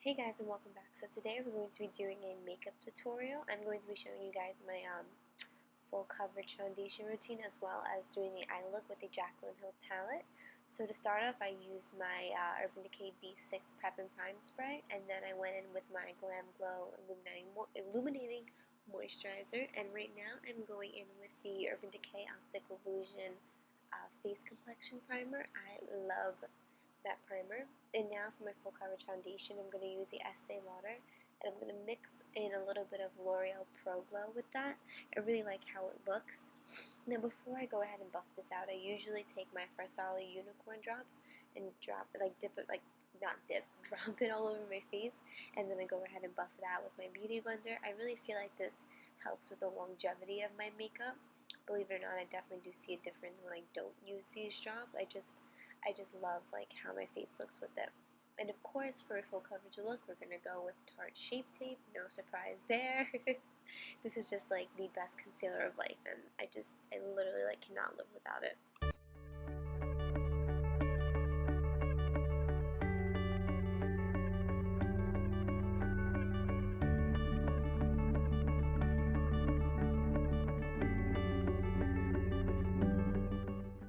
Hey guys, and welcome back. So today we're going to be doing a makeup tutorial. I'm going to be showing you guys my full coverage foundation routine as well as doing the eye look with the Jaclyn palette. So to start off, I used my Urban Decay B6 Prep and Prime Spray, and then I went in with my Glam Glow Illuminating Moisturizer, and right now I'm going in with the Urban Decay Optic Illusion Face Complexion Primer. I love that primer. And now for my full coverage foundation, I'm going to use the Estee Lauder, and I'm going to mix in a little bit of L'Oreal Pro Glow with that. I really like how it looks. Now before I go ahead and buff this out, I usually take my Farsali Unicorn drops and drop it, drop it all over my face, and then I go ahead and buff it out with my beauty blender. I really feel like this helps with the longevity of my makeup. Believe it or not, I definitely do see a difference when I don't use these drops. I just love like how my face looks with it. And of course, for a full coverage look, we're gonna go with Tarte Shape Tape. No surprise there. This is just like the best concealer of life, and I literally like cannot live without it.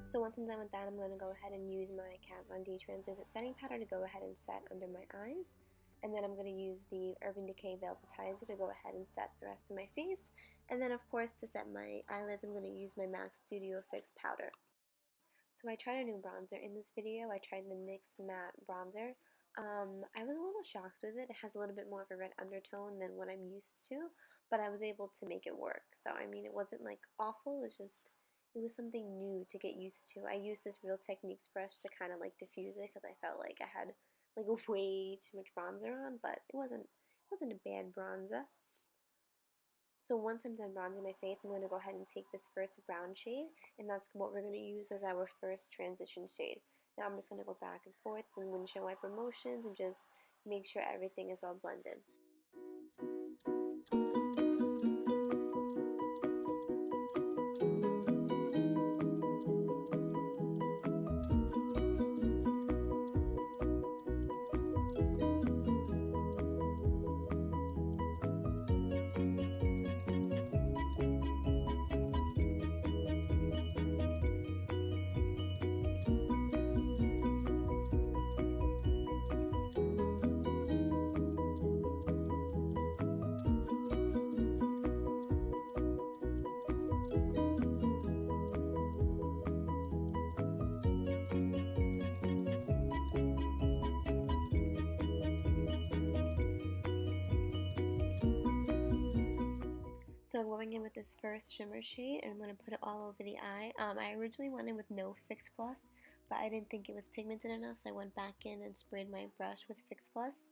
So once I'm done with that, I'm going to go ahead and use my Kat Von D Translucent Setting Powder to go ahead and set under my eyes. And then I'm going to use the Urban Decay Velvetizer to go ahead and set the rest of my face. And then of course to set my eyelids, I'm going to use my MAC Studio Fix Powder. So I tried a new bronzer in this video. I tried the NYX Matte Bronzer. I was a little shocked with it. It has a little bit more of a red undertone than what I'm used to, but I was able to make it work. So I mean, it wasn't like awful, it was something new to get used to. I used this Real Techniques brush to kind of like diffuse it because I felt like I had like way too much bronzer on, but it wasn't a bad bronzer. So once I'm done bronzing my face, I'm going to go ahead and take this first brown shade, and that's what we're going to use as our first transition shade. Now I'm just going to go back and forth in windshield wiper motions and just make sure everything is all blended. So I'm going in with this first shimmer shade, and I'm going to put it all over the eye. I originally went in with no Fix Plus, but I didn't think it was pigmented enough, so I went back in and sprayed my brush with Fix Plus.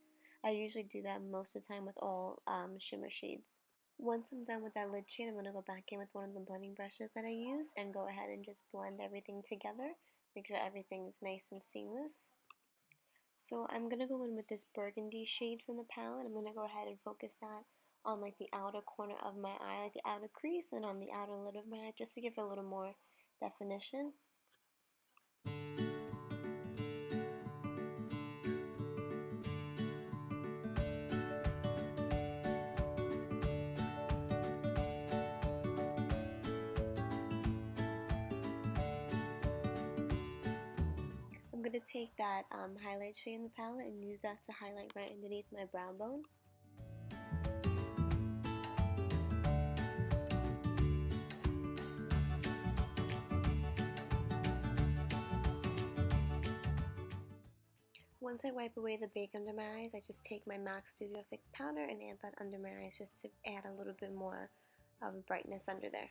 I usually do that most of the time with all shimmer shades. Once I'm done with that lid shade, I'm going to go back in with one of the blending brushes that I used and go ahead and just blend everything together. Make sure everything is nice and seamless. So I'm going to go in with this burgundy shade from the palette. I'm going to go ahead and focus that on like the outer corner of my eye, like the outer crease, and on the outer lid of my eye, just to give it a little more definition. I'm going to take that highlight shade in the palette and use that to highlight right underneath my brow bone. Once I wipe away the bake under my eyes, I just take my MAC Studio Fix powder and add that under my eyes just to add a little bit more of brightness under there.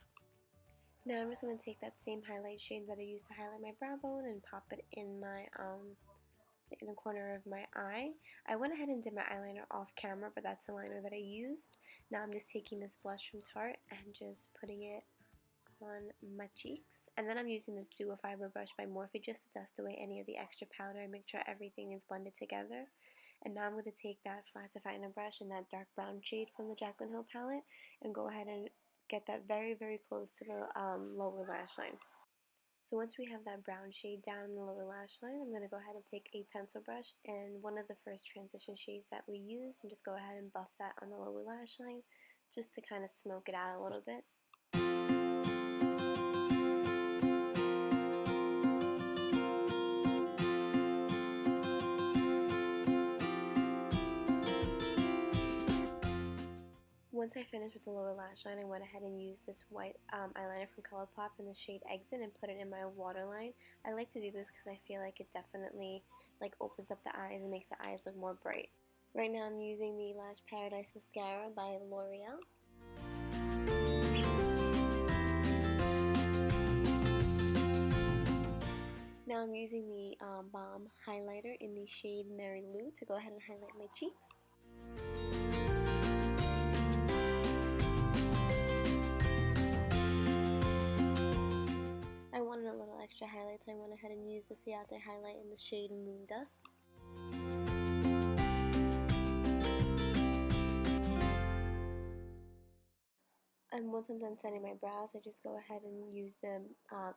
Now I'm just going to take that same highlight shade that I used to highlight my brow bone and pop it in my the inner corner of my eye. I went ahead and did my eyeliner off camera, but that's the liner that I used. Now I'm just taking this blush from Tarte and just putting it on my cheeks. And then I'm using this Duo Fiber brush by Morphe just to dust away any of the extra powder and make sure everything is blended together. And now I'm going to take that flat definer brush and that dark brown shade from the Jaclyn palette and go ahead and get that very, very close to the lower lash line. So once we have that brown shade down in the lower lash line, I'm going to go ahead and take a pencil brush and one of the first transition shades that we use and just go ahead and buff that on the lower lash line just to kind of smoke it out a little bit. Once I finished with the lower lash line, I went ahead and used this white eyeliner from ColourPop in the shade Exit and put it in my waterline. I like to do this because I feel like it definitely opens up the eyes and makes the eyes look more bright. Right now I'm using the Lash Paradise Mascara by L'Oreal. Now I'm using the Balm highlighter in the shade Mary Lou to go ahead and highlight my cheeks. I wanted a little extra highlight, so I went ahead and used the Ciate highlight in the shade Moondust. And once I'm done setting my brows, I just go ahead and use the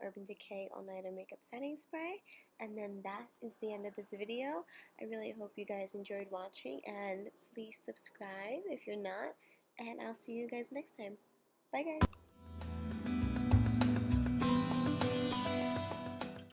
Urban Decay All Nighter Makeup Setting Spray. And then that is the end of this video. I really hope you guys enjoyed watching, and please subscribe if you're not. And I'll see you guys next time. Bye guys!